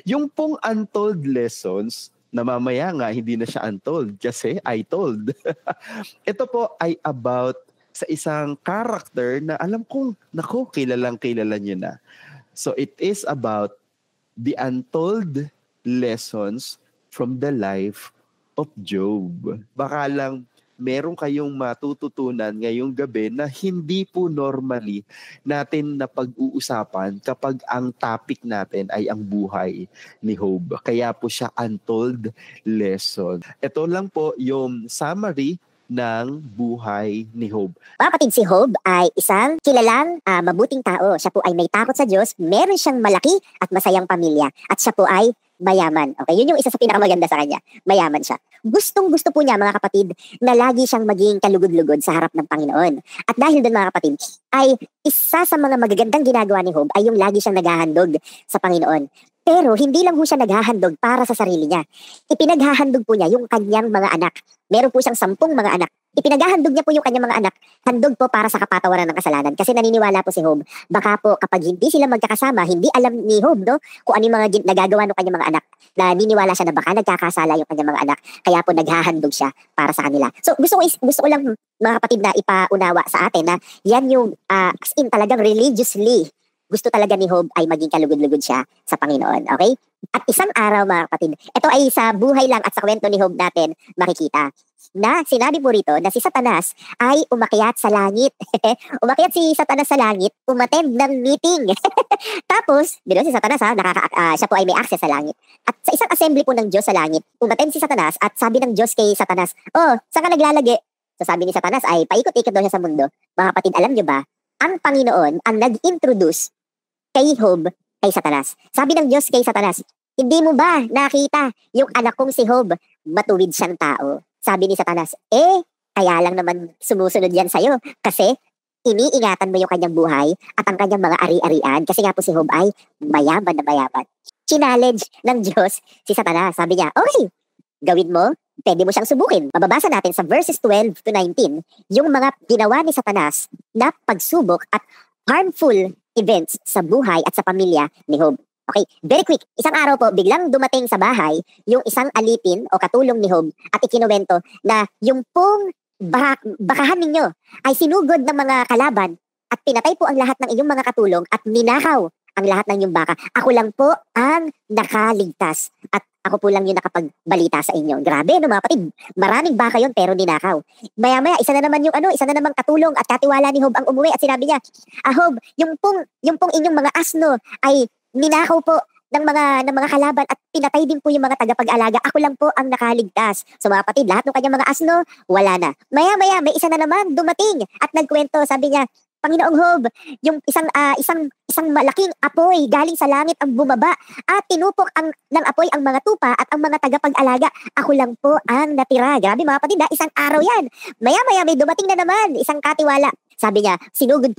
Yung pong untold lessons, na mamaya nga hindi na siya untold kasi I told. Ito po ay about sa isang character na alam kong, nako, kilalang kilala niyo na. So it is about the untold lessons from the life of Job. Baka lang meron kayong matututunan ngayong gabi na hindi po normally natin na pag-uusapan kapag ang topic natin ay ang buhay ni Job. Kaya po siya untold lesson. Ito lang po yung summary ng buhay ni Job. Mga kapatid, si Job ay isang kilalang mabuting tao. Siya po ay may takot sa Diyos, meron siyang malaki at masayang pamilya, at siya po ay mayaman. Okay, yun yung isa sa pinakamaganda sa kanya. Mayaman siya. Gustong-gusto po niya, mga kapatid, na lagi siyang maging kalugod-lugod sa harap ng Panginoon. At dahil doon, mga kapatid, ay isa sa mga magagandang ginagawa ni Job ay yung lagi siyang naghahandog sa Panginoon. Pero hindi lang po siya naghahandog para sa sarili niya. Ipinaghahandog po niya yung kanyang mga anak. Meron po siyang 10 mga anak. Ipinaghahandog niya po yung kanyang mga anak, handog po para sa kapatawaran ng kasalanan. Kasi naniniwala po si Job, baka po kapag hindi sila magkakasama, hindi alam ni Job, no, kung ano yung mga nagagawa ng kanyang mga anak. Naniniwala siya na baka nagkakasala yung kanyang mga anak. Kaya po naghahandog siya para sa kanila. So gusto ko lang, mga kapatid, na ipaunawa sa atin na yan yung as in talagang religiously gusto talaga ni Job ay maging kalugod-lugod siya sa Panginoon. Okay? At isang araw, mga kapatid, ito ay sa buhay lang at sa kwento ni Job natin makikita na sinabi po rito na si Satanas ay umakyat sa langit. Umakyat si Satanas sa langit, umattend ng meeting. Tapos, si Satanas siya po ay may access sa langit. At sa isang assembly po ng Diyos sa langit, umattend si Satanas at sabi ng Diyos kay Satanas, "Oh, saan ka naglalagi?" So sabi ni Satanas ay paikot-ikot daw siya sa mundo. Mga kapatid, alam niyo ba, ang Panginoon ang nag-introduce kay Job kay Satanas. Sabi ng Diyos kay Satanas, "Hindi mo ba nakita yung anak kong si Job? Matuwid siyang tao." Sabi ni Satanas, kaya lang naman sumusunod yan sa'yo kasi iniingatan mo yung kanyang buhay at ang kanyang mga ari-arian kasi nga po si Job ay mayaman na mayaman. Challenge ng Diyos si Satanas. Sabi niya, okay, gawin mo, pwede mo siyang subukin. Mababasa natin sa verses 12 to 19 yung mga ginawa ni Satanas na pagsubok at harmful events sa buhay at sa pamilya ni Job. Okay, very quick. Isang araw po, biglang dumating sa bahay yung isang alipin o katulong ni Job at ikinuwento na yung pong bakahan ninyo ay sinugod ng mga kalaban at pinatay po ang lahat ng inyong mga katulong at ninakaw ang lahat ng inyong baka. Ako lang po ang nakaligtas at ako po lang yung nakapagbalita sa inyo. Grabe, no, mga kapatid? Maraming baka yon pero ninakaw. Maya-maya, isa na naman katulong at katiwala ni Job ang umuwi at sinabi niya, Job, yung pong inyong mga asno ay ninakaw po ng mga kalaban at pinatay din po yung mga tagapag-alaga. Ako lang po ang nakaligtas. So mga kapatid, lahat ng kanyang mga asno, wala na. Maya-maya, may isa na naman dumating at nagkwento. Sabi niya, Panginoong Job, yung isang malaking apoy galing sa langit ang bumaba at tinupok ng apoy ang mga tupa at ang mga tagapag-alaga. Ako lang po ang natira. Grabe mga kapatid, isang araw yan. Maya-maya, may dumating na naman, isang katiwala. Sabi niya, sinugod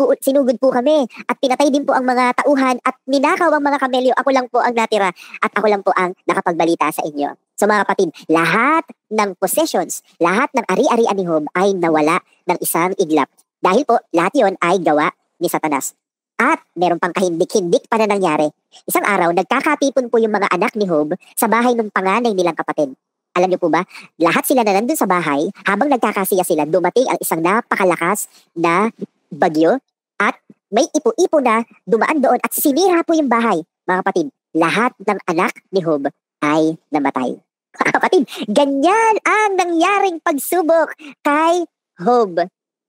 po kami at pinatay din po ang mga tauhan at ninakaw ang mga kamelyo. Ako lang po ang natira at ako lang po ang nakapagbalita sa inyo. So mga kapatid, lahat ng possessions, lahat ng ari-arian ni Job ay nawala ng isang iglap. Dahil po, lahat yon ay gawa ni Satanas. At meron pang kahindik-hindik pa na nangyari. Isang araw, nagkakatipon po yung mga anak ni Job sa bahay ng panganay nilang kapatid. Alam niyo po ba, lahat sila na nandun sa bahay, habang nagkakasiya sila, dumating ang isang napakalakas na bagyo at may ipo-ipo na dumaan doon at sinira po yung bahay. Mga kapatid, lahat ng anak ni Job ay namatay. Mga kapatid, ganyan ang nangyaring pagsubok kay Job.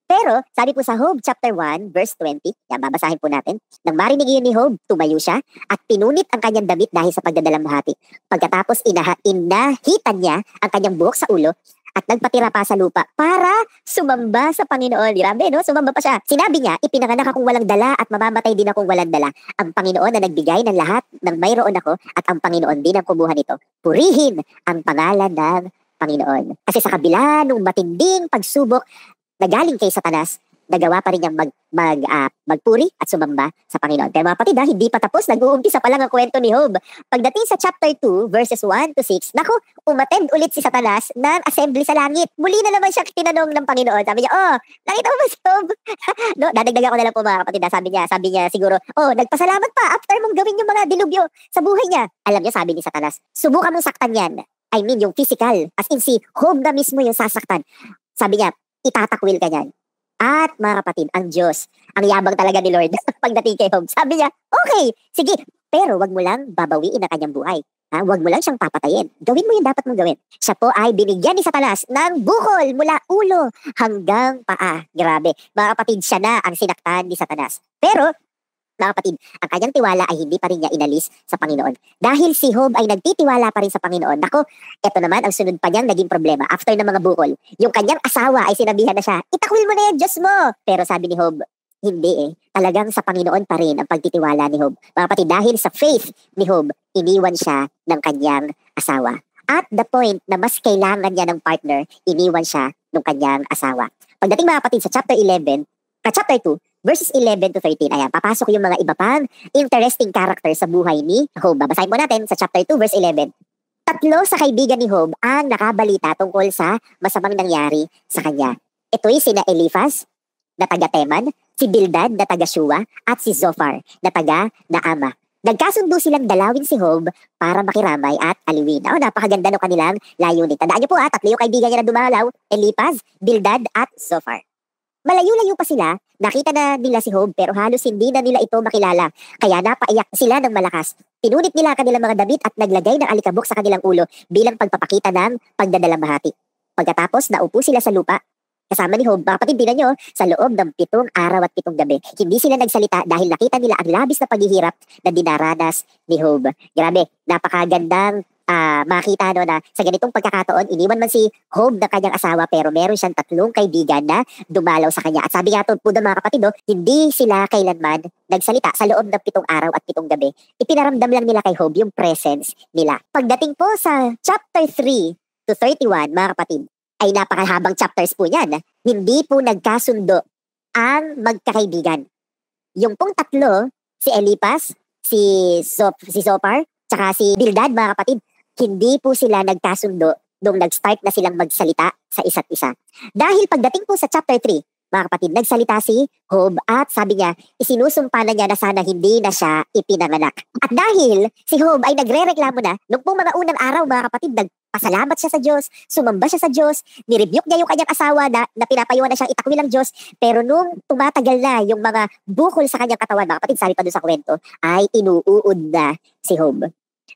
Pero, sabi po sa Job chapter 1, verse 20, yan, babasahin po natin. Nang marinig iyon ni Job, tumayo siya at pinunit ang kanyang damit dahil sa pagdadalamhati. Pagkatapos inahitan niya ang kanyang buhok sa ulo at nagpatira pa sa lupa para sumamba sa Panginoon. Grabe, no? Sumamba pa siya. Sinabi niya, ipinanganak akong walang dala at mamamatay din akong walang dala. Ang Panginoon na nagbigay ng lahat ng mayroon ako at ang Panginoon din ang kumuha nito. Purihin ang pangalan ng Panginoon. Kasi sa kabila ng matinding pagsubok na galing kay Satanas, nagawa pa rin niyang magpuri at sumamba sa Panginoon. Kaya mga kapatid, hindi pa tapos, nag-uumpisa pa lang ang kwento ni Job. Pagdating sa chapter 2, verses 1 to 6, naku, umattend ulit si Satanas ng assembly sa langit. Muli na naman siya tinanong ng Panginoon. Sabi niya, nakita mo ba si Job? No, dadagdagan ko na lang po mga kapatid. Sabi niya siguro, nagpasalamat pa after mong gawin yung mga dilubyo sa buhay niya. Alam niyo, sabi ni Satanas, subukan mong saktan yan. I mean, yung physical. As in, si Job na mismo yung sasaktan. Sabi niya, itatakwil ka niyan. At mga kapatid, ang Diyos, ang yabang talaga ni Lord pagdating kay Job. Sabi niya, okay, sige, pero wag mo lang babawiin ang kanyang buhay. Wag mo lang siyang papatayin. Gawin mo yung dapat mong gawin. Siya po ay binigyan ni Satanas ng bukol mula ulo hanggang paa. Grabe. Mga kapatid, siya na ang sinaktan ni Satanas. Pero, mga kapatid, ang kanyang tiwala ay hindi pa rin niya inalis sa Panginoon. Dahil si Job ay nagtitiwala pa rin sa Panginoon. Nako, eto naman ang sunod pa niyang naging problema after ng mga bukol. Yung kanyang asawa ay sinabihan na siya, itakwil mo na yan, Diyos mo! Pero sabi ni Job, hindi talagang sa Panginoon pa rin ang pagtitiwala ni Job. Mga kapatid, dahil sa faith ni Job, iniwan siya ng kanyang asawa. At the point na mas kailangan niya ng partner, iniwan siya ng kanyang asawa. Pagdating mga kapatid sa chapter 2, verses 11 to 13, ayan, papasok yung mga iba pang interesting character sa buhay ni Job. Babasahin mo natin sa chapter 2, verse 11. 3 sa kaibigan ni Job ang nakabalita tungkol sa masamang nangyari sa kanya. Ito'y sina Eliphaz na taga Teman, si Bildad na taga Shua, at si Zophar na taga Naama. Nagkasundo silang dalawin si Job para makiramay at aliwin. Napakaganda ng kanilang layunin. Tandaan niyo po 3 yung kaibigan niya na dumalaw, Eliphaz, Bildad, at Zophar. Malayo-layo pa sila, nakita na nila si Job pero halos hindi na nila ito makilala. Kaya napaiyak sila ng malakas. Pinunit nila kanilang mga damit at naglagay ng alikabok sa kanilang ulo bilang pagpapakita ng pagdadalamhati. Pagkatapos, naupo sila sa lupa kasama ni Job. Mga kapatid, tingnan nyo, sa loob ng 7 araw at 7 gabi. Hindi sila nagsalita dahil nakita nila ang labis na paghihirap na dinaranas ni Job. Grabe, napakagandang makita na sa ganitong pagkakataon, iniwan man si Job na kanyang asawa pero meron siyang 3 kaibigan na dumalaw sa kanya. At sabi nga po doon mga kapatid, hindi sila kailanman nagsalita sa loob ng 7 araw at 7 gabi. Ipinaramdam lang nila kay Job yung presence nila. Pagdating po sa chapter 3 to 31, mga kapatid, ay napakahabang chapters po yan. Hindi po nagkasundo ang magkakaibigan. Yung pong 3, si Eliphaz, si Zophar, tsaka si Bildad, mga kapatid, hindi po sila nagkasundo nung nag-start na silang magsalita sa isa't isa. Dahil pagdating po sa chapter 3, mga kapatid, nagsalita si Job at sabi niya, isinusumpa na niya na sana hindi na siya ipinanganak. At dahil si Job ay nagre-reklamo na, nung pong mga unang araw, mga kapatid, nagpasalamat siya sa Diyos, sumamba siya sa Diyos, nirebuke niya yung kanyang asawa na pinapayuhan na siyang itakwil ng Diyos, pero nung tumatagal na yung mga bukol sa kanyang katawan, mga kapatid, sabi pa doon sa kwento, ay inuuod na si Job.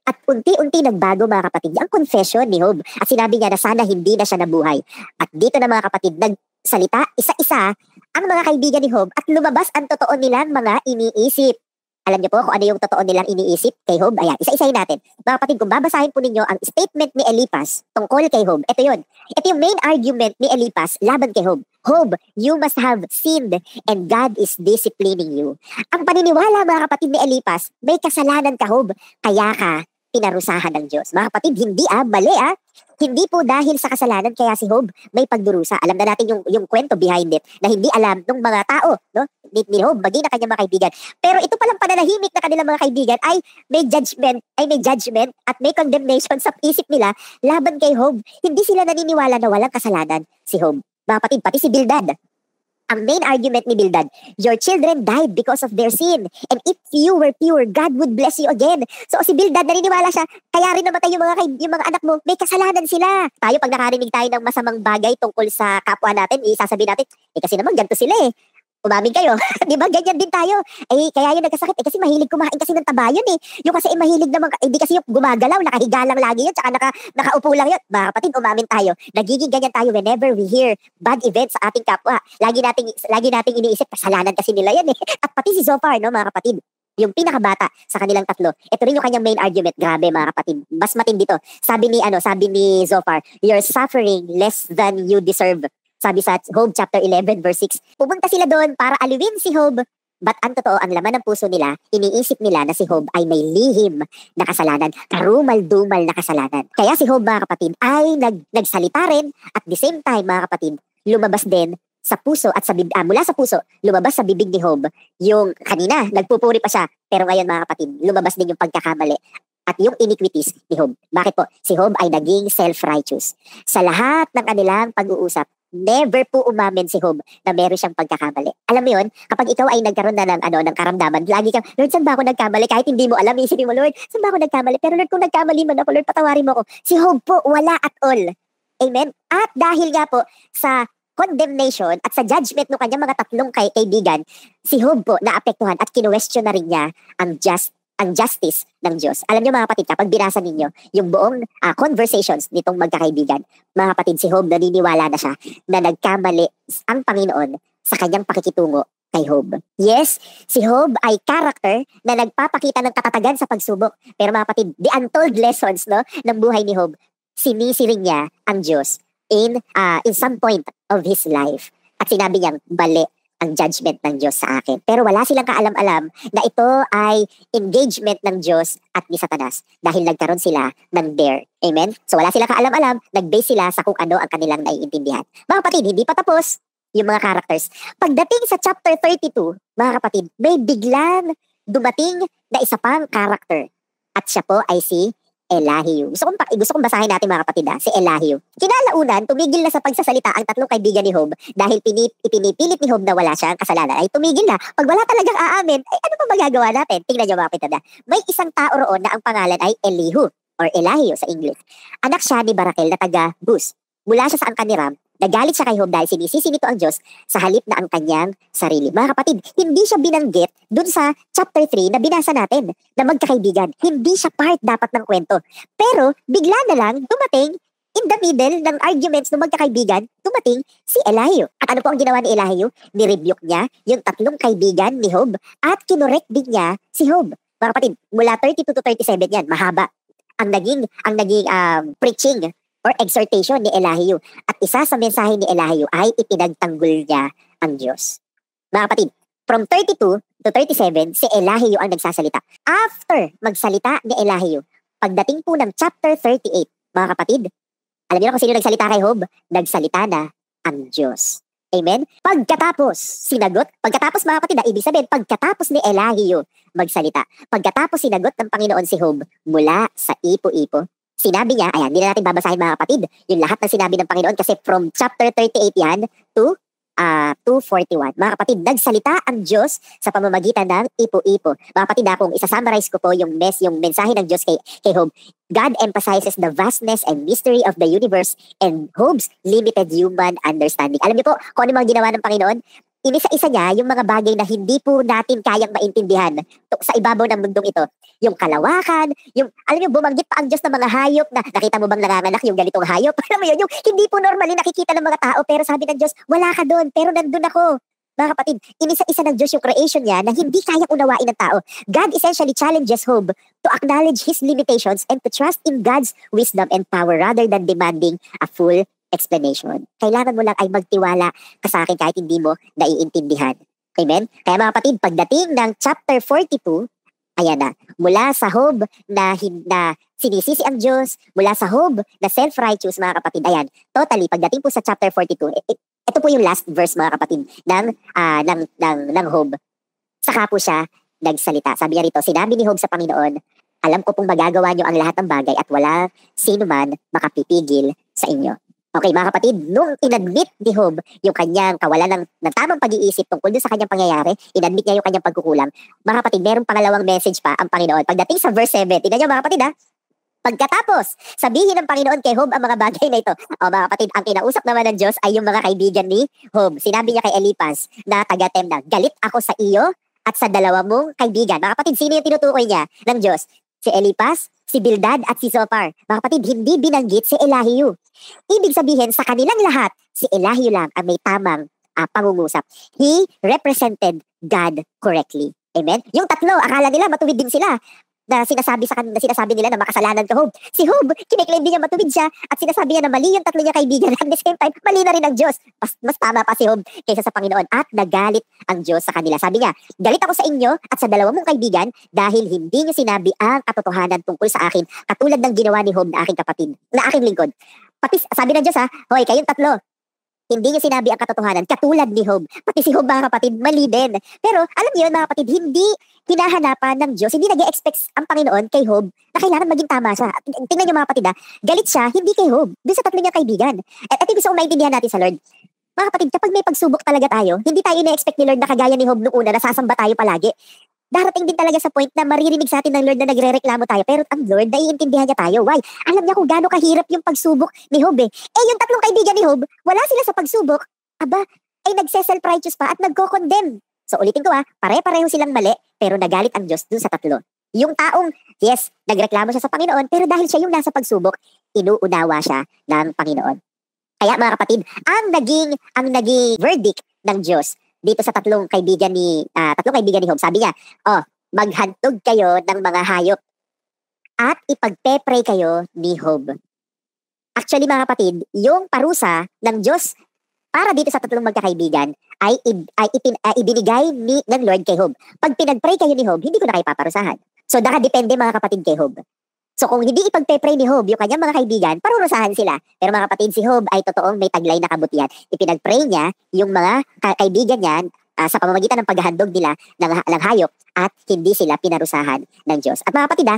At unti-unti nagbago, mga kapatid, ang confession ni Job. At sinabi niya na sana hindi na siya nabuhay. At dito na, mga kapatid, nagsalita isa-isa ang mga kaibigan ni Job at lumabas ang totoo nilang mga iniisip. Alam niyo po kung ano yung totoo nilang iniisip kay Job? Ayan, isa-isahin natin. Mga kapatid, kung babasahin po ninyo ang statement ni Eliphaz tungkol kay Job, ito yun. Ito yung main argument ni Eliphaz laban kay Job. Job, you must have sinned and God is disciplining you. Ang paniniwala, mga kapatid, ni Eliphaz, may kasalanan ka, Job, kaya ka pinarusahan ng Diyos. Mga kapatid, hindi mali Hindi po dahil sa kasalanan kaya si Job may pagdurusa. Alam na natin yung kwento behind it na hindi alam ng mga tao, no? Ni Job, maging na kanyang mga kaibigan. Pero ito palang pananahimik na kanilang mga kaibigan ay may judgment at may condemnation sa isip nila laban kay Job. Hindi sila naniniwala na walang kasalanan si Job. Mga kapatid, pati si Bildad. Ang main argument ni Bildad, your children died because of their sin. And if you were pure, God would bless you again. So si Bildad, naniniwala siya, kaya rin namatay yung mga anak mo, may kasalanan sila. Tayo, pag nakarinig tayo ng masamang bagay tungkol sa kapwa natin, isasabihin natin, kasi naman ganito sila umamin kayo. Di ba? Ganyan din tayo. Kaya yun nagkasakit. Kasi mahilig kumain kasi ng taba yun Yung kasi mahilig naman, hindi kasi yung gumagalaw, nakahiga lang lagi yun, tsaka nakaupo lang yun. Mga kapatid, umamin tayo. Nagiging ganyan tayo whenever we hear bad events sa ating kapwa. Lagi nating iniisip, kasalanan kasi nila yan At pati si Zophar, no, mga kapatid, yung pinakabata sa kanilang 3. Ito rin yung kanyang main argument. Grabe, mga kapatid. Mas matindi to. Sabi ni Zophar, you're suffering less than you deserve. Sabi sa Job chapter 11 verse 6, pumunta sila doon para aliwin si Job. But ang totoo, ang laman ng puso nila, iniisip nila na si Job ay may lihim na kasalanan, karumal-dumal na kasalanan. Kaya si Job, mga kapatid, ay nagsalita rin at the same time, mga kapatid, lumabas din sa puso at mula sa puso, lumabas sa bibig ni Job yung kanina, nagpupuri pa siya. Pero ngayon mga kapatid, lumabas din yung pagkakamali at yung iniquities ni Job. Bakit po? Si Job ay naging self-righteous. Sa lahat ng kanilang pag-uusap, never po umamin si Job na meron siyang pagkakamali. Alam mo yun, kapag ikaw ay nagkaroon na ng karamdaman, lagi kang, Lord, saan ba ako nagkamali? Kahit hindi mo alam, isipin mo, Lord, saan ba ako nagkamali? Pero Lord, kung nagkamali man ako, Lord, patawarin mo ako. Si Job po, wala at all. Amen? At dahil nga po sa condemnation at sa judgment ng kanyang mga tatlong kaibigan, si Job po naapektuhan at kinuwestiyon na rin niya ang justice ng Diyos. Alam niyo mga kapatid, kapag binasa ninyo yung buong conversations nitong magkakaibigan, mga kapatid, si Job naniniwala na siya na nagkamali ang Panginoon sa kanyang pakikitungo kay Job. Yes, si Job ay character na nagpapakita ng katatagan sa pagsubok. Pero mga kapatid, the untold lessons ng buhay ni Job, sinisiring niya ang Diyos in some point of his life. At sinabi niyang, bali ang judgment ng Diyos sa akin. Pero wala silang kaalam-alam na ito ay engagement ng Diyos at ni Satanas dahil nagkaroon sila ng dare. Amen? So wala silang kaalam-alam, nag-base sila sa kung ano ang kanilang naiintindihan. Mga kapatid, hindi pa tapos yung mga characters. Pagdating sa chapter 32, mga kapatid, may biglang dumating na isa pang character. At siya po ay si Elihu. Gusto kong basahin natin mga kapatid si Elihu. Kinalaunan, tumigil na sa pagsasalita ang tatlong kaibigan ni Job dahil ipinipilit ni Job na wala siyang kasalanan. Ay tumigil na. Pag wala talagang aamin, ay ano pa magagawa natin? Tingnan niyo mga kapatid. May isang tao roon na ang pangalan ay Elihu or Elihu sa English. Anak siya ni Barakel na taga Bus. Mula siya sa Angkaniram. Nagalit siya kay Job dahil sinisisi nito ang Diyos sa halip na ang kanyang sarili. Mga kapatid, hindi siya binanggit dun sa chapter 3 na binasa natin na magkakaibigan. Hindi siya part dapat ng kwento. Pero bigla na lang dumating in the middle ng arguments ng magkakaibigan, dumating si Elihu. At ano po ang ginawa ni Elihu? Nirebuke niya yung tatlong kaibigan ni Job at kinorek din niya si Job. Mga kapatid, mula 32 to 37 yan, mahaba. Ang naging preaching or exhortation ni Elihu. At isa sa mensahe ni Elihu ay ipinagtanggol niya ang Diyos. Mga kapatid, from 32 to 37, si Elihu ang nagsasalita. After magsalita ni Elihu, pagdating po ng chapter 38, mga kapatid, alam niyo na kung sino nagsalita kay Job? Nagsalita na ang Diyos. Amen? Pagkatapos mga kapatid, ibig sabihin, pagkatapos ni Elihu magsalita, pagkatapos sinagot ng Panginoon si Job mula sa ipo-ipo, sinabi niya, ayan, hindi na natin babasahin mga kapatid, yung lahat ng sinabi ng Panginoon kasi from chapter 38 yan to 2:41. Mga kapatid, nagsalita ang Diyos sa pamamagitan ng ipo-ipo. Mga kapatid, kung isa-summarize ko po yung mensahe ng Diyos kay Job, God emphasizes the vastness and mystery of the universe and Job's limited human understanding. Alam niyo po kung ano mga ginawa ng Panginoon? Inisa-isa niya yung mga bagay na hindi po natin kayang maintindihan sa ibabaw ng mundong ito. Yung kalawakan, alam niyo, bumanggit pa ang Diyos ng mga hayop na nakita mo bang nanganganak yung ganitong hayop? Alam mo yun, yung hindi po normally nakikita ng mga tao, pero sabi ng Diyos, wala ka doon, pero nandun ako. Mga kapatid, inisa-isa ng Diyos yung creation niya na hindi kayang unawain ng tao. God essentially challenges Job to acknowledge his limitations and to trust in God's wisdom and power rather than demanding a full explanation. Kailangan mo lang ay magtiwala ka sa akin kahit hindi mo naiintindihan. Amen? Kaya mga kapatid, pagdating ng chapter 42, ayan na, mula sa Job na sinisisi ang Diyos, mula sa Job na self-righteous mga kapatid, ayan, totally, pagdating po sa chapter 42, ito po yung last verse mga kapatid ng Job. Saka po siya nagsalita. Sabi niya rito, sinabi ni Job sa Panginoon, alam ko pong magagawa niyo ang lahat ng bagay at wala sino man makapipigil sa inyo. Okay mga kapatid, nung inadmit ni Job yung kanyang kawalan ng tamang pag-iisip tungkol dun sa kanyang pangyayari, inadmit niya yung kanyang pagkukulang. Mga kapatid, merong pangalawang message pa ang Panginoon. Pagdating sa verse 7, tingnan niyo mga kapatid pagkatapos, sabihin ng Panginoon kay Job ang mga bagay na ito. O mga kapatid, ang kinausap naman ng Diyos ay yung mga kaibigan ni Job. Sinabi niya kay Eliphaz na taga-Temna, galit ako sa iyo at sa dalawa mong kaibigan. Mga kapatid, sino yung tinutukoy niya ng Diyos? Si Eliphaz, si Bildad at si Zophar. Mga kapatid, hindi binanggit si Elihu. Ibig sabihin, sa kanilang lahat, si Elihu lang ang may tamang pangungusap. He represented God correctly. Amen? Yung tatlo, akala nila matuwid din sila. Na sinasabi nila na makasalanan ka, Job. Si Job, kiniklaim din niya matuwid siya at sinasabi niya na mali yung tatlo niya kaibigan. At the same time, mali na rin ang Diyos. Mas tama pa si Job kaysa sa Panginoon. At nagalit ang Diyos sa kanila. Sabi niya, galit ako sa inyo at sa dalawa mong kaibigan dahil hindi niyo sinabi ang katotohanan tungkol sa akin katulad ng ginawa ni Job na aking kapatid, na aking lingkod. Pati sabi ng Diyos hoy, kayong tatlo, hindi niyo sinabi ang katotohanan katulad ni Job. Pati si Job, mga kapatid, mali din. Pero alam niyo mga kapatid, hindi hinahanapan ng Diyos, hindi nag-expect ang Panginoon kay Job na kailangan maging tama siya. At tingnan niyo mga kapatid, galit siya hindi kay Job, doon sa tatlo niyang kaibigan. At ito gusto kong maintindihan natin sa Lord. Mga kapatid, kapag may pagsubok talaga tayo, hindi tayo na-expect ni Lord na kagaya ni Job noong una, nasasamba tayo palagi. Darating din talaga sa point na maririnig sa atin ng Lord na nagre-reklamo tayo. Pero ang Lord, naiintindihan niya tayo. Why? Alam niya kung gaano kahirap yung pagsubok ni Job eh. Yung tatlong kaibigan ni Job, wala sila sa pagsubok. Aba, ay nagse-self-righteous pa at nagko-condemn. So ulitin ko pare-pareho silang mali, pero nagalit ang Diyos dun sa tatlo. Yung taong, yes, nagreklamo siya sa Panginoon, pero dahil siya yung nasa pagsubok, inuunawa siya ng Panginoon. Kaya mga kapatid, ang naging verdict ng Diyos dito sa tatlong kaibigan ni Job, sabi niya, maghantog kayo ng mga hayop at ipagpe-pray kayo ni Job. Actually mga kapatid, yung parusa ng Diyos para dito sa tatlong magkakaibigan ay ibinigay ng Lord kay Job. Pag pinag-pray kayo ni Job, hindi ko na kayo paparusahan. So nakadepende mga kapatid kay Job. So kung hindi ipagpe-pray ni Job yung kanyang mga kaibigan, parurusahan sila. Pero mga kapatid, si Job ay totoong may taglay na kabutihan. Ipinag-pray niya yung mga kaibigan niya sa pamamagitan ng paghahandog nila ng hayop at hindi sila pinarusahan ng Diyos. At mga kapatid,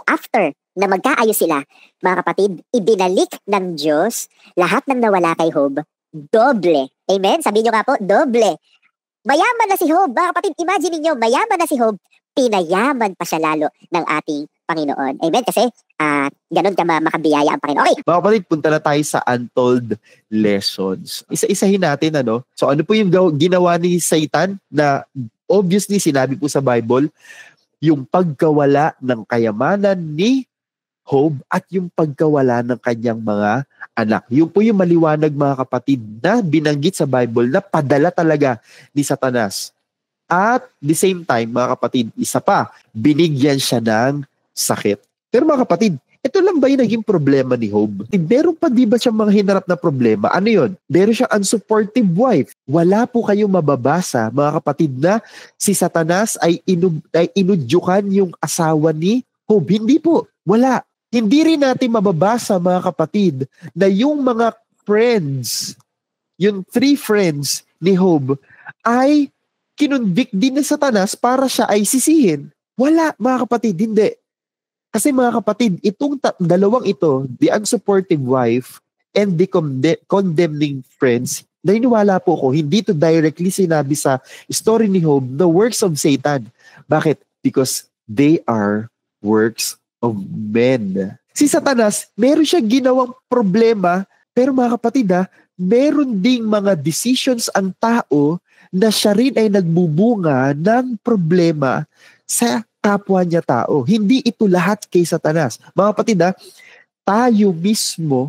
after na magkaayos sila, mga kapatid, ibinalik ng Diyos lahat ng nawala kay Job, doble. Amen? Sabi niyo nga po, doble. Mayaman na si Job. Mga kapatid, imagine niyo, mayaman na si Job, pinayaman pa siya lalo ng ating Panginoon. Amen? Kasi ganun ka makabiyaya ang Panginoon. Okay. Mga kapatid, punta na tayo sa untold lessons. Isa-isahin natin, So ano po yung ginawa ni Satan na obviously sinabi po sa Bible, yung pagkawala ng kayamanan ni Job at yung pagkawala ng kanyang mga anak. Yung po yung maliwanag mga kapatid na binanggit sa Bible na padala talaga ni Satanas. At the same time, mga kapatid, isa pa, binigyan siya ng sakit. Pero mga kapatid, ito lang ba yung naging problema ni Job? Meron pa di ba siyang mga hinarap na problema? Ano yun? Meron siyang unsupportive wife. Wala po kayong mababasa, mga kapatid, na si Satanas ay inudyukan yung asawa ni Job. Hindi po. Wala. Hindi rin natin mababasa, mga kapatid, na yung mga friends, yung 3 friends ni Job, ay kinunvict din ng Satanas para siya ay sisihin. Wala, mga kapatid, hindi. Kasi mga kapatid, itong dalawang ito, the unsupportive wife and the condemning friends, naniniwala po ko, hindi to directly sinabi sa story ni Job, the works of Satan. Bakit? Because they are works of men. Si Satanas, meron siya ginawang problema, pero mga kapatid, meron ding mga decisions ang tao na siya rin ay nagbubunga ng problema sa kapwa niya tao. Hindi ito lahat kay Satanas. Mga kapatid, tayo mismo,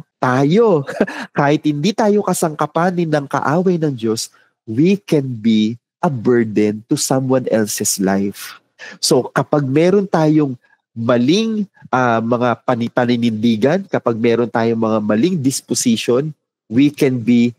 kahit hindi tayo kasangkapanin ng kaaway ng Diyos, we can be a burden to someone else's life. So kapag meron tayong maling mga paninindigan, kapag meron tayong mga maling disposition, we can be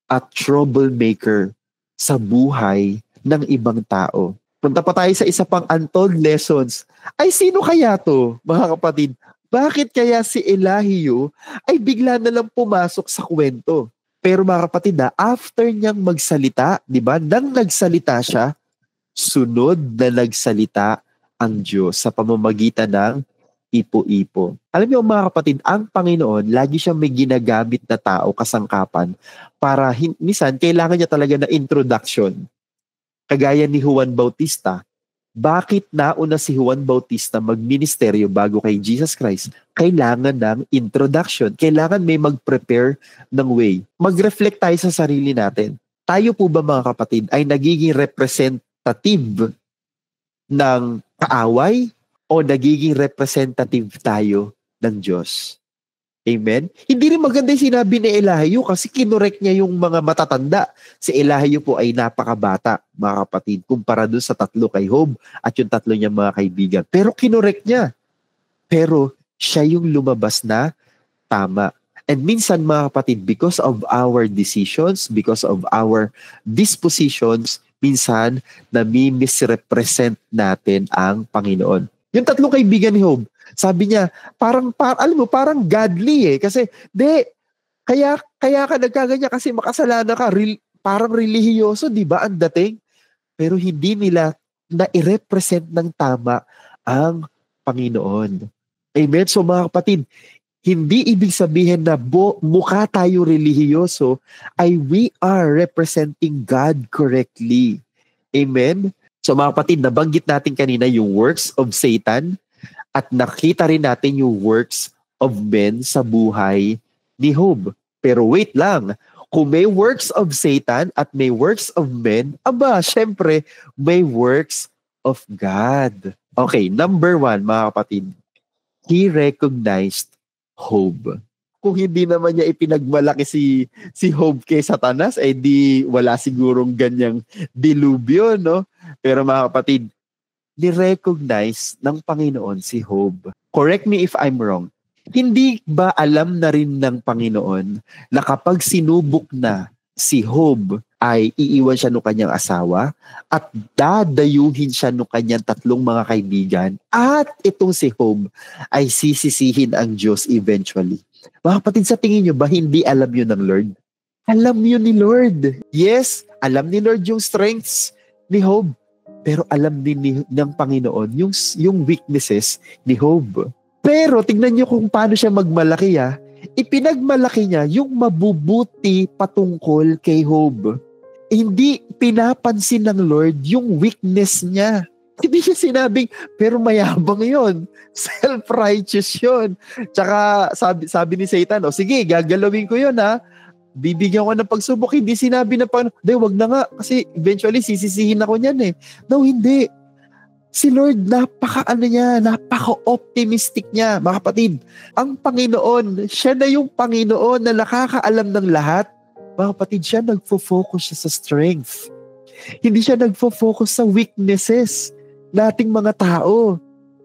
a troublemaker sa buhay ng ibang tao. Punta pa tayo sa isa pang untold lessons. Ay, sino kaya to, mga kapatid? Bakit kaya si Elihu ay bigla na lang pumasok sa kwento? Pero mga kapatid, after niyang magsalita, di ba? Nang nagsalita siya, sunod na nagsalita ang Diyos sa pamamagitan ng ipo-ipo. Alam niyo mga kapatid, ang Panginoon, lagi siyang may ginagamit na tao, kasangkapan, para minsan kailangan niya talaga na introduction. Kagaya ni Juan Bautista, bakit nauna si Juan Bautista magministeryo bago kay Jesus Christ? Kailangan ng introduction. Kailangan may mag-prepare ng way. Mag-reflect tayo sa sarili natin. Tayo po ba mga kapatid ay nagiging representative ng kaaway o nagiging representative tayo ng Diyos? Amen? Hindi rin maganda yung sinabi ni Elihu kasi kinorek niya yung mga matatanda. Si Elihu po ay napakabata, mga kapatid, kumpara dun sa tatlo kay Job at yung tatlo niya mga kaibigan. Pero kinorek niya. Pero siya yung lumabas na tama. And minsan mga kapatid, because of our decisions, because of our dispositions, minsan nami-misrepresent natin ang Panginoon. Yung tatlong kaibigan ni Job, sabi niya, parang godly kasi, Kaya ka nagkaganyan kasi makasalanan ka. Parang relihiyoso, di ba, ang dating? Pero hindi nila na-represent ng tama ang Panginoon. Amen? So mga kapatid, hindi ibig sabihin na mukha tayo relihiyoso ay we are representing God correctly. Amen? So mga kapatid, nabanggit natin kanina yung works of Satan at nakita rin natin yung works of men sa buhay ni Job. Pero wait lang, kung may works of Satan at may works of men, syempre, may works of God. Okay, number 1, mga kapatid. He recognized Job. Kung hindi naman niya ipinagmalaki si Job kay Satanas, di wala sigurong ganyang dilubyo, no? Pero mga kapatid, ni-recognize ng Panginoon si Job. Correct me if I'm wrong. Hindi ba alam na rin ng Panginoon na kapag sinubok na si Job ay iiwan siya ng kanyang asawa at dadayuhin siya ng kanyang 3 mga kaibigan at itong si Job ay sisisihin ang Diyos eventually? Mga kapatid, sa tingin nyo ba hindi alam yun ng Lord? Alam yun ni Lord. Yes, alam ni Lord yung strengths ni Job. Pero alam din ng Panginoon yung weaknesses ni Job. Pero tingnan niyo kung paano siya magmalaki. Ipinagmalaki niya yung mabubuti patungkol kay Job. Hindi pinapansin ng Lord yung weakness niya. Hindi siya sinabing, pero mayabang yon, self-righteous yon. Tsaka sabi ni Satan, sige, gagalawin ko yon bibigyan ko ng pagsubok. Hindi sinabi na wag na nga, kasi eventually sisisihin ako niyan No, hindi. Si Lord, napaka-optimistic niya, mga kapatid. Ang Panginoon, siya na yung Panginoon na nakakaalam ng lahat. Mga kapatid, siya nagfo-focus siya sa strength. Hindi siya nagfo-focus sa weaknesses nating mga tao.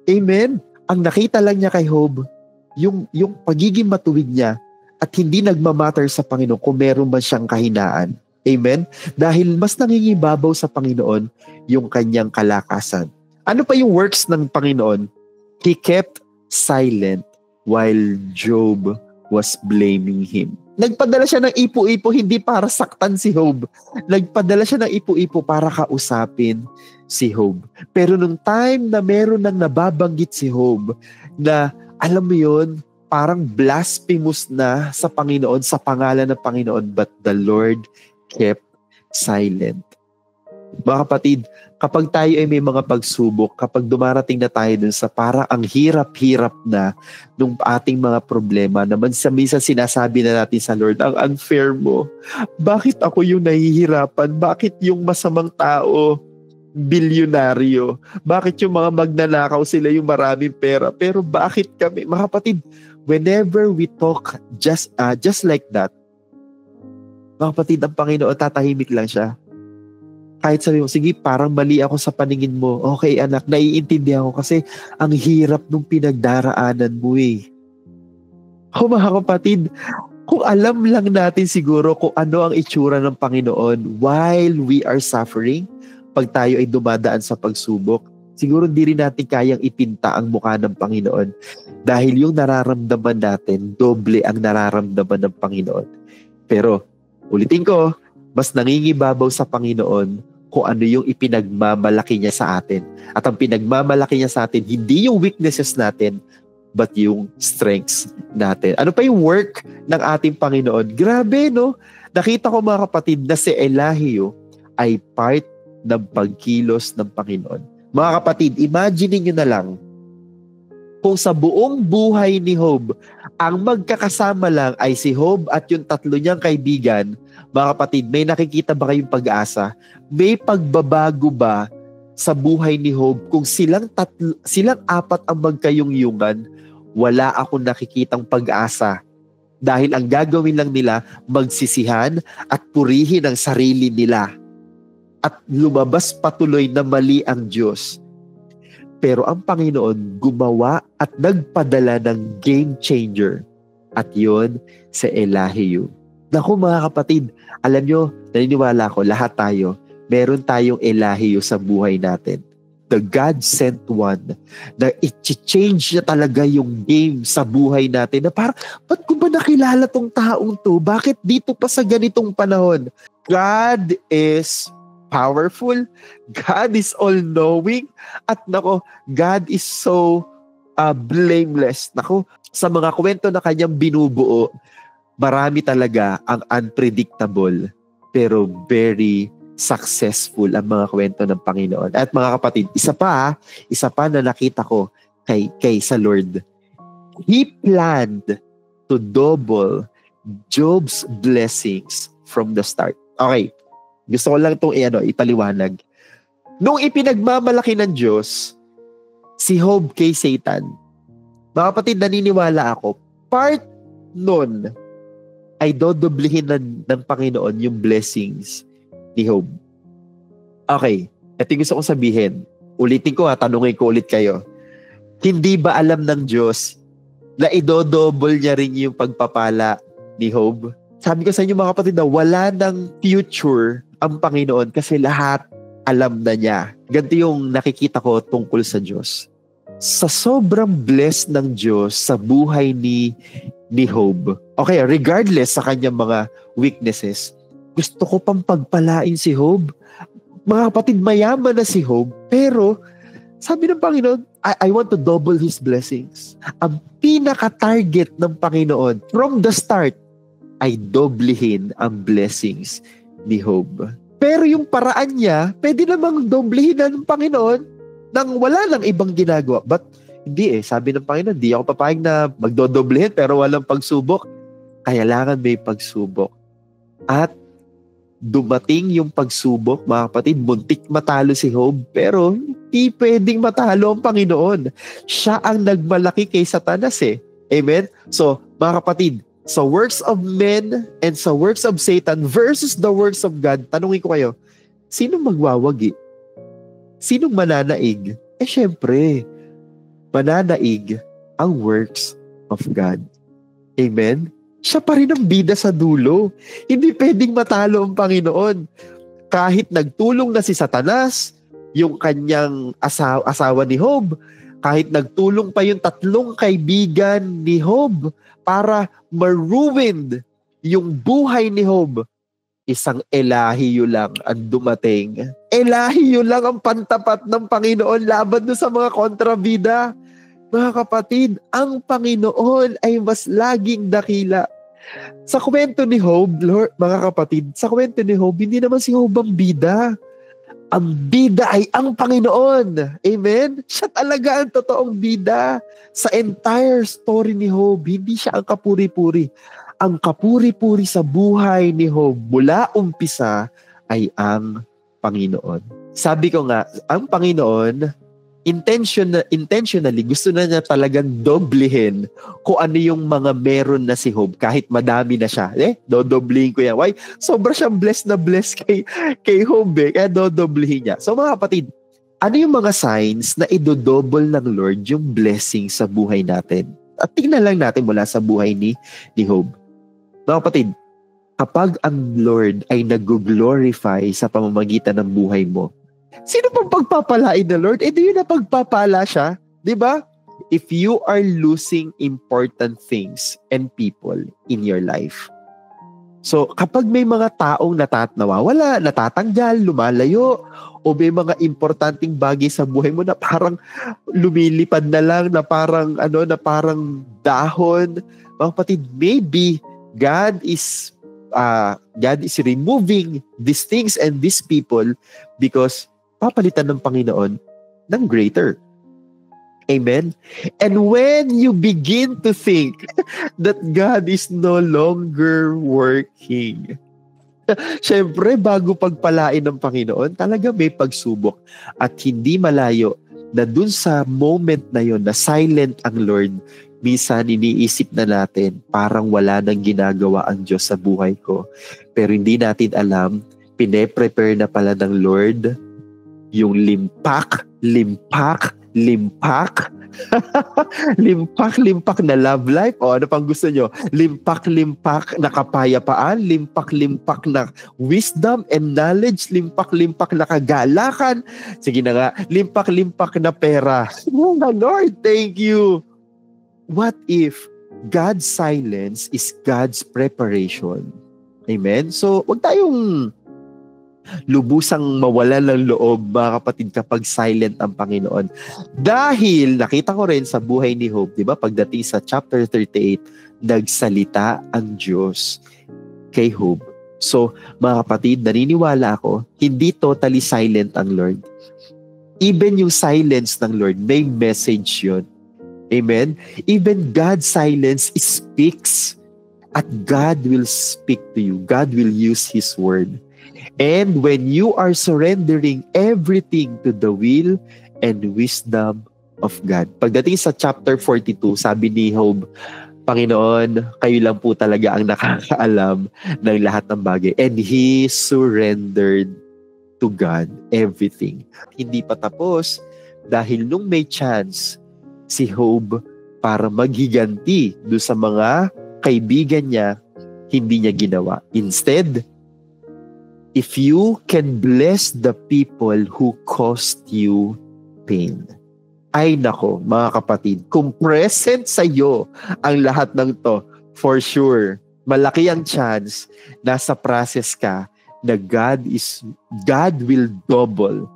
Amen? Ang nakita lang niya kay Job, yung pagiging matuwid niya at hindi nagmamatter sa Panginoon kung meron ba siyang kahinaan. Amen? Dahil mas nangingibabaw sa Panginoon yung kanyang kalakasan. Ano pa yung works ng Panginoon? He kept silent while Job was blaming him. Nagpadala siya ng ipo-ipo hindi para saktan si Job. Nagpadala siya ng ipo-ipo para kausapin si Job. Pero nung time na meron nang nababanggit si Job na alam mo yun, parang blasphemous na sa Panginoon, sa pangalan ng Panginoon, but the Lord kept silent. Mga kapatid, kapag tayo ay may mga pagsubok, kapag dumarating na tayo dun sa parang ang hirap-hirap na nung ating mga problema, naman minsan sinasabi na natin sa Lord, ang unfair mo. Bakit ako yung nahihirapan? Bakit yung masamang tao, bilyonaryo? Bakit yung mga magnanakaw sila yung maraming pera? Pero bakit kami? Mga kapatid, whenever we talk just like that, mga kapatid, ang Panginoon, tatahimik lang siya. Kahit sabi mo, sige, parang mali ako sa paningin mo. Okay, anak, naiintindihan ko kasi ang hirap nung pinagdaraanan mo mga kapatid, kung alam lang natin siguro kung ano ang itsura ng Panginoon while we are suffering, pag tayo ay dumadaan sa pagsubok, siguro di rin natin kayang ipinta ang mukha ng Panginoon. Dahil yung nararamdaman natin, doble ang nararamdaman ng Panginoon. Pero, ulitin ko, mas nangingibabaw sa Panginoon kung ano yung ipinagmamalaki niya sa atin. At ang pinagmamalaki niya sa atin, hindi yung weaknesses natin, but yung strengths natin. Ano pa yung work ng ating Panginoon? Grabe, no? Nakita ko mga kapatid na si Elihu ay part ng pagkilos ng Panginoon. Mga kapatid, imagine niyo na lang kung sa buong buhay ni Job, ang magkakasama lang ay si Job at yung 3 niyang kaibigan. Mga kapatid, may nakikita ba kayong pag-asa? May pagbabago ba sa buhay ni Job kung silang 4 ang magkayungyungan? Wala akong nakikitang pag-asa. Dahil ang gagawin lang nila, magsisihan at purihin ang sarili nila. At lumabas patuloy na mali ang Diyos. Pero ang Panginoon gumawa at nagpadala ng game changer. At yun, si Elihu. Naku mga kapatid, alam nyo, naniniwala ko, lahat tayo, meron tayong Elihu sa buhay natin. the God-sent one, na i-change na talaga yung game sa buhay natin, na parang, ba't ko ba nakilala tong taong to? Bakit dito pa sa ganitong panahon? God is powerful, God is all-knowing, at nako, God is so blameless. Nako, sa mga kwento na kanyang binubuo, marami talaga ang unpredictable, pero very successful ang mga kwento ng Panginoon. At mga kapatid, isa pa na nakita ko kay sa Lord. He planned to double Job's blessings from the start. Okay, gusto ko lang itong ipaliwanag. Nung ipinagmamalaki ng Diyos si Job kay Satan, mga kapatid, naniniwala ako, part nun ay dodoblihin ng Panginoon yung blessings ni Job. Okay, ito yung gusto kong sabihin. Ulitin ko tanungin ko ulit kayo. Hindi ba alam ng Diyos na idodouble niya rin yung pagpapala ni Job? Sabi ko sa inyo mga kapatid na wala ng future ang Panginoon kasi lahat alam na niya. Ganito yung nakikita ko tungkol sa Diyos. Sa sobrang blessed ng Diyos sa buhay ni Job, okay, regardless sa kanyang mga weaknesses, gusto ko pang pagpalain si Job. Mga kapatid, mayaman na si Job, pero sabi ng Panginoon, I want to double His blessings. Ang pinaka-target ng Panginoon from the start ay doblehin ang blessings ni Job. Pero yung paraan niya, pwede namang doblehin ng Panginoon nang wala nang ibang ginagawa. But hindi sabi ng Panginoon, di ako papayag na magdodoblehin pero walang pagsubok. Kailangan may pagsubok. At dumating yung pagsubok, mga kapatid, muntik matalo si Job, pero hindi pwedeng matalo ang Panginoon. Siya ang nagmalaki kay Satanas Amen? So, mga kapatid, sa works of men and sa works of Satan versus the works of God, tanungin ko kayo, sinong magwawagi? Sinong mananaig? Syempre, mananaig ang works of God. Amen? Siya pa rin ang bida sa dulo. Hindi pwedeng matalo ang Panginoon. Kahit nagtulong na si Satanas, yung kanyang asawa ni Job, kahit nagtulong pa yung 3 kaibigan ni Job para ma-ruin yung buhay ni Job, isang Elahiyo lang ang dumating. Elahiyo lang ang pantapat ng Panginoon laban sa mga kontrabida. Mga kapatid, ang Panginoon ay mas laging dakila. Sa kwento ni Job, Lord, mga kapatid, sa kwento ni Job, hindi naman si Job ang bida. Ang bida ay ang Panginoon. Amen? Siya talaga ang totoong bida. Sa entire story ni Job, hindi siya ang kapuri-puri. Ang kapuri-puri sa buhay ni Job mula umpisa ay ang Panginoon. Sabi ko nga, ang Panginoon, intentionally, gusto na niya talagang doblehin kung ano yung mga meron na si Job. Kahit madami na siya. Dodoblehin ko yan. Why? Sobra siyang blessed kay Job kaya dodoblehin niya. So mga kapatid, ano yung mga signs na idodouble ng Lord yung blessing sa buhay natin? At tingnan lang natin mula sa buhay ni Job. Mga kapatid, kapag ang Lord ay nag-glorify sa pamamagitan ng buhay mo, sino pang pagpapalain na Lord? Di yun na pagpapala siya. Diba? If you are losing important things and people in your life. So, kapag may mga taong nawawala, natatanggal, lumalayo, o may mga importanteng bagay sa buhay mo na parang lumilipad na lang, na parang dahon, mga kapatid, maybe God is removing these things and these people because papalitan ng Panginoon ng greater. Amen? And when you begin to think that God is no longer working, syempre, bago pagpalain ng Panginoon, talaga may pagsubok. At hindi malayo na dun sa moment na yon na silent ang Lord, minsan iniisip na natin, parang wala nang ginagawa ang Diyos sa buhay ko. Pero hindi natin alam, pine-prepare na pala ng Lord yung limpak Limpak-limpak na love life. O ano pang gusto nyo? Limpak-limpak na kapayapaan. Limpak-limpak na wisdom and knowledge. Limpak-limpak na kagalakan. Sige na nga. Limpak-limpak na pera. Oh my Lord, thank you. What if God's silence is God's preparation? Amen? So, wag tayong lubusang mawalan ng loob, mga kapatid, kapag silent ang Panginoon. Dahil nakita ko rin sa buhay ni Job, di ba, pagdating sa chapter 38, nagsalita ang Diyos kay Job. So, mga kapatid, naniniwala ako, hindi totally silent ang Lord. Even yung silence ng Lord, may message yun. Amen? Even God's silence speaks, at God will speak to you. God will use His word. And when you are surrendering everything to the will and wisdom of God. Pagdating sa chapter 42, sabi ni Job, Panginoon, kayo lang po talaga ang nakakaalam ng lahat ng bagay. And he surrendered to God everything. Hindi pa tapos dahil nung may chance si Job para maghiganti doon sa mga kaibigan niya, hindi niya ginawa. Instead, if you can bless the people who caused you pain. Ay nako, mga kapatid, kung present sa iyo ang lahat ng to, for sure, malaki ang chance nasa process ka na God will double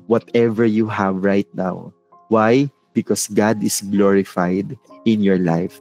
whatever you have right now. Why? Because God is glorified in your life.